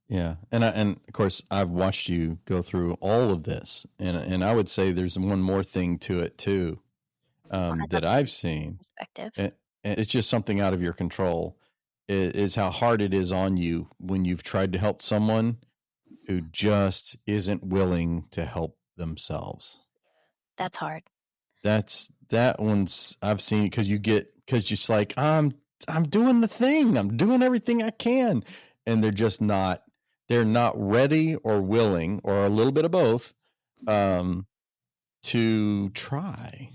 Yeah. And of course I've watched you go through all of this, and I would say there's one more thing to it too, Well, I'd love that to hear I've your seen, perspective. and it's just something out of your control, is how hard it is on you when you've tried to help someone who just isn't willing to help themselves. That's hard. That one's I've seen because it's like I'm doing the thing, I'm doing everything I can, and they're not ready or willing or a little bit of both um, to try.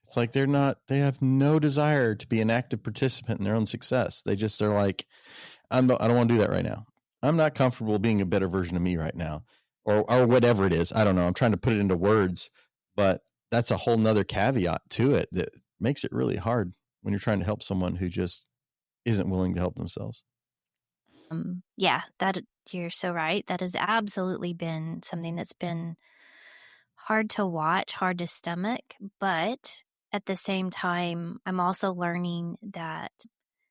It's like they have no desire to be an active participant in their own success. They're like, I don't want to do that right now. I'm not comfortable being a better version of me right now, or whatever it is. I don't know. I'm trying to put it into words, but that's a whole nother caveat to it that makes it really hard when you're trying to help someone who just isn't willing to help themselves. Yeah, that you're so right. That has absolutely been something that's been hard to watch, hard to stomach, but at the same time, I'm also learning that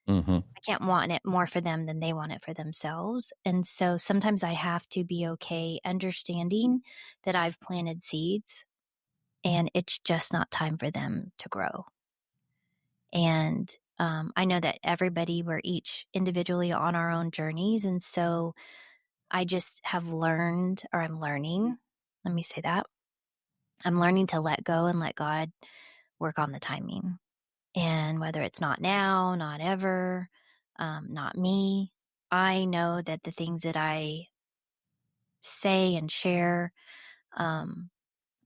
Mm-hmm. I can't want it more for them than they want it for themselves. And so sometimes I have to be okay understanding that I've planted seeds and it's just not time for them to grow. And I know that we're each individually on our own journeys. And so I just have learned, or I'm learning, let me say that. I'm learning to let go and let God work on the timing. And whether it's not now, not ever, not me, I know that the things that I say and share, um,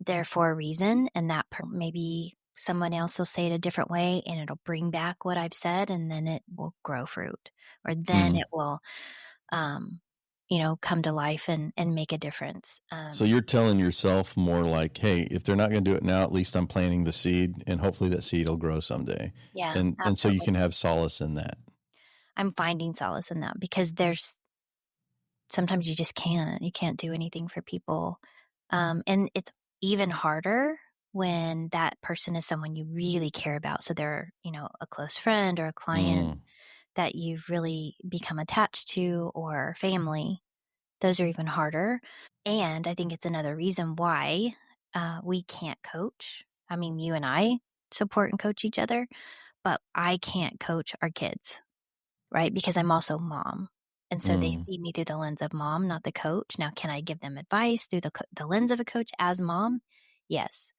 they're for a reason. And that maybe someone else will say it a different way and it'll bring back what I've said and then it will grow fruit or then Mm-hmm. it will, um, come to life and make a difference. So you're telling yourself more like, hey, if they're not going to do it now, at least I'm planting the seed, and hopefully that seed will grow someday. Yeah, And so you absolutely. can have solace in that. I'm finding solace in that because sometimes you just you can't do anything for people. And it's even harder when that person is someone you really care about. So they're, a close friend or a client Mm. that you've really become attached to or family. Those are even harder. And I think it's another reason why we can't coach. I mean, you and I support and coach each other, but I can't coach our kids, right? Because I'm also mom. And so they Mm. see me through the lens of mom, not the coach. Now, can I give them advice through the lens of a coach as mom? Yes.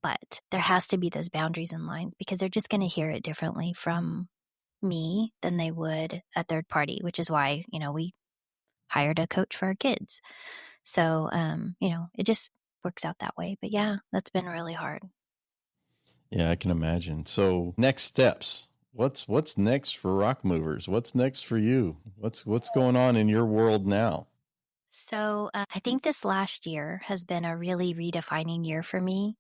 But there has to be those boundaries and lines because they're just going to hear it differently from me than they would a third party, which is why, we hired a coach for our kids. So, it just works out that way. But yeah, that's been really hard. Yeah, I can imagine. So next steps. What's next for Rock Movers? What's next for you? What's going on in your world now? So I think this last year has been a really redefining year for me.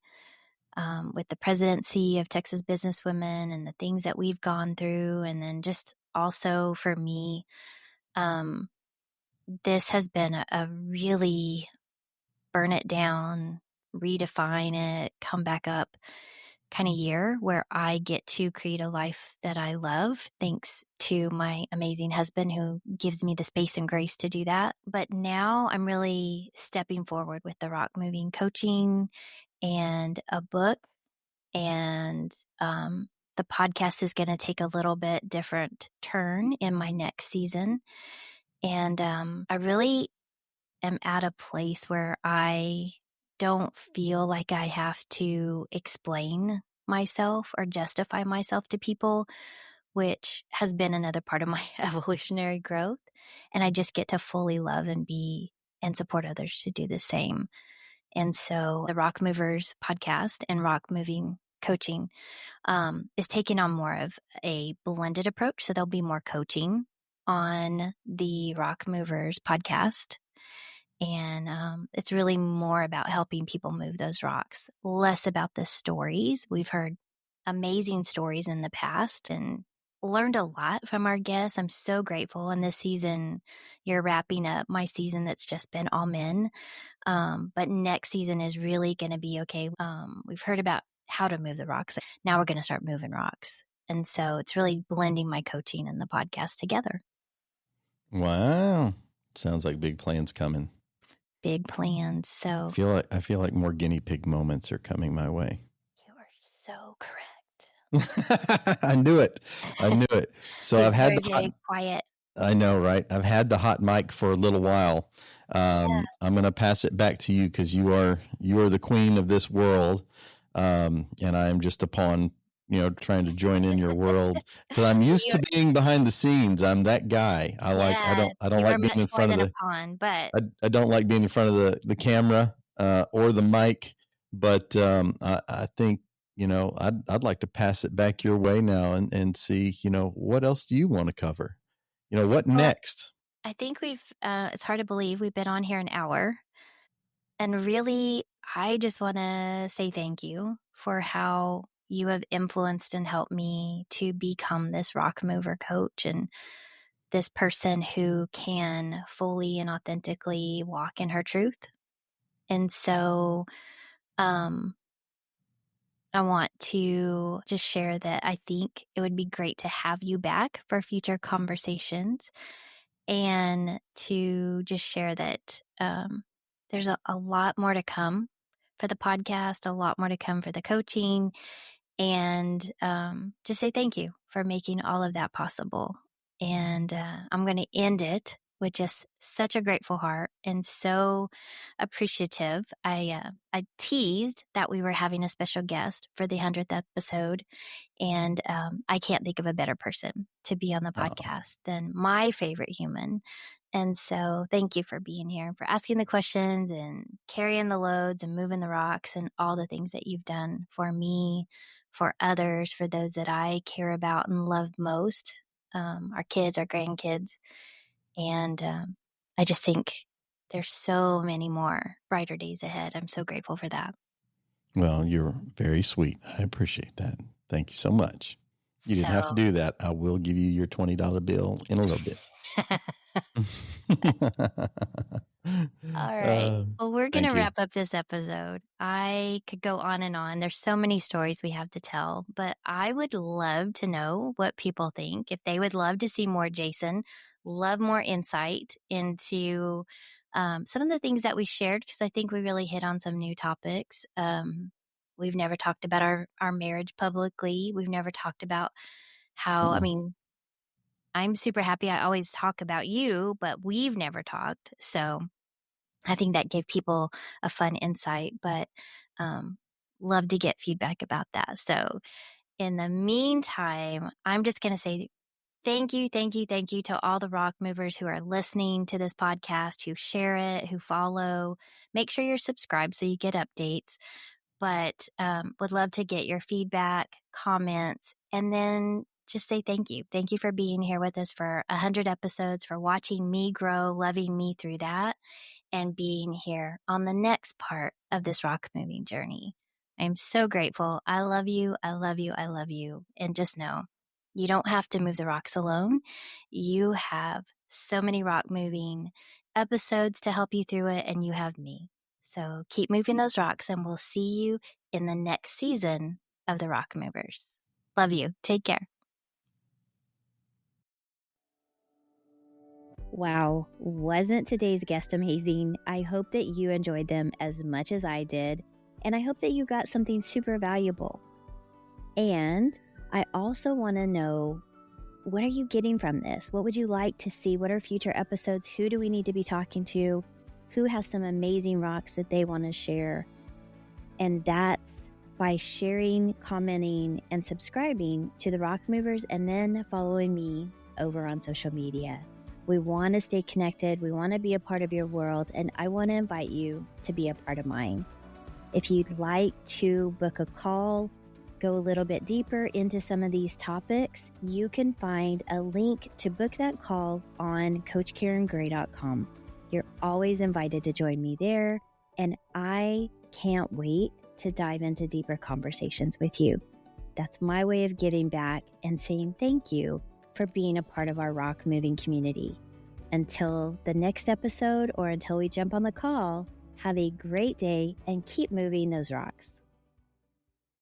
With the presidency of Texas Businesswomen and the things that we've gone through. And then just also for me, um, this has been a really burn it down, redefine it, come back up kind of year where I get to create a life that I love, thanks to my amazing husband who gives me the space and grace to do that. But now I'm really stepping forward with the rock moving coaching and a book and the podcast is going to take a little bit different turn in my next season. And I really am at a place where I don't feel like I have to explain myself or justify myself to people, which has been another part of my evolutionary growth. And I just get to fully love and be and support others to do the same. And so the Rock Movers podcast and Rock Moving coaching is taking on more of a blended approach. So there'll be more coaching on the Rock Movers podcast. And it's really more about helping people move those rocks, less about the stories. We've heard amazing stories in the past and learned a lot from our guests. I'm so grateful. And this season, you're wrapping up my season that's just been all men. But next season is really going to be okay. We've heard about how to move the rocks. Now we're going to start moving rocks. And so it's really blending my coaching and the podcast together. Wow. Sounds like big plans coming. Big plans. I So feel like more guinea pig moments are coming my way. you are so correct. I knew it. I knew it. So He's I've had very, the hot very quiet. I know, right? I've had the hot mic for a little while. I'm going to pass it back to you because you are the queen of this world, and I am just a pawn, trying to join in your world because I'm Well, used to being behind the scenes. I'm that guy. I don't you are like being much in more front of than a the pawn, but I don't like being in front of the camera or the mic, but I think I'd like to pass it back your way now and see what else do you want to cover? What well, next? I think it's hard to believe we've been on here an hour. And really, I just want to say thank you for how you have influenced and helped me to become this rock mover coach and this person who can fully and authentically walk in her truth. And so, um, I want to just share that I think it would be great to have you back for future conversations and to just share that there's a lot more to come for the podcast, a lot more to come for the coaching, and just say thank you for making all of that possible. And I'm going to end it with just such a grateful heart and so appreciative. I teased that we were having a special guest for the 100th episode, and I can't think of a better person to be on the Oh, podcast than my favorite human. And so thank you for being here and for asking the questions and carrying the loads and moving the rocks and all the things that you've done for me, for others, for those that I care about and love most, our kids, our grandkids. And I just think there's so many more brighter days ahead. I'm so grateful for that. well, you're very sweet. I appreciate that. Thank you so much. You didn't have to So do that. I will give you your $20 bill in a little bit. all right. uh, Well, we're going to Thank you. wrap up this episode. I could go on and on. There's so many stories we have to tell, but I would love to know what people think. If they would love to see more Jason, love more insight into some of the things that we shared, because I think we really hit on some new topics. We've never talked about our marriage publicly. We've never talked about how, I Mm-mm. mean, I'm super happy. I always talk about you, but we've never talked. So I think that gave people a fun insight, but love to get feedback about that. So in the meantime, I'm just going to say thank you, thank you, thank you to all the rock movers who are listening to this podcast, who share it, who follow. Make sure you're subscribed so you get updates. But would love to get your feedback, comments, and then just say thank you. Thank you for being here with us for 100 episodes, for watching me grow, loving me through that, and being here on the next part of this rock moving journey. I'm so grateful. I love you. I love you. I love you. And just know you don't have to move the rocks alone. You have so many rock moving episodes to help you through it, and you have me. So keep moving those rocks, and we'll see you in the next season of the Rock Movers. Love you. Take care. Wow, wasn't today's guest amazing? I hope that you enjoyed them as much as I did, and I hope that you got something super valuable. And I also want to know, what are you getting from this? What would you like to see? What are future episodes? Who do we need to be talking to? Who has some amazing rocks that they want to share? And that's by sharing, commenting, and subscribing to the Rock Movers, and then following me over on social media. We want to stay connected. We want to be a part of your world, and I want to invite you to be a part of mine. If you'd like to book a call, go a little bit deeper into some of these topics, you can find a link to book that call on CoachKarenGray.com. You're always invited to join me there, and I can't wait to dive into deeper conversations with you. That's my way of giving back and saying thank you for being a part of our rock moving community. Until the next episode, or until we jump on the call, have a great day and keep moving those rocks.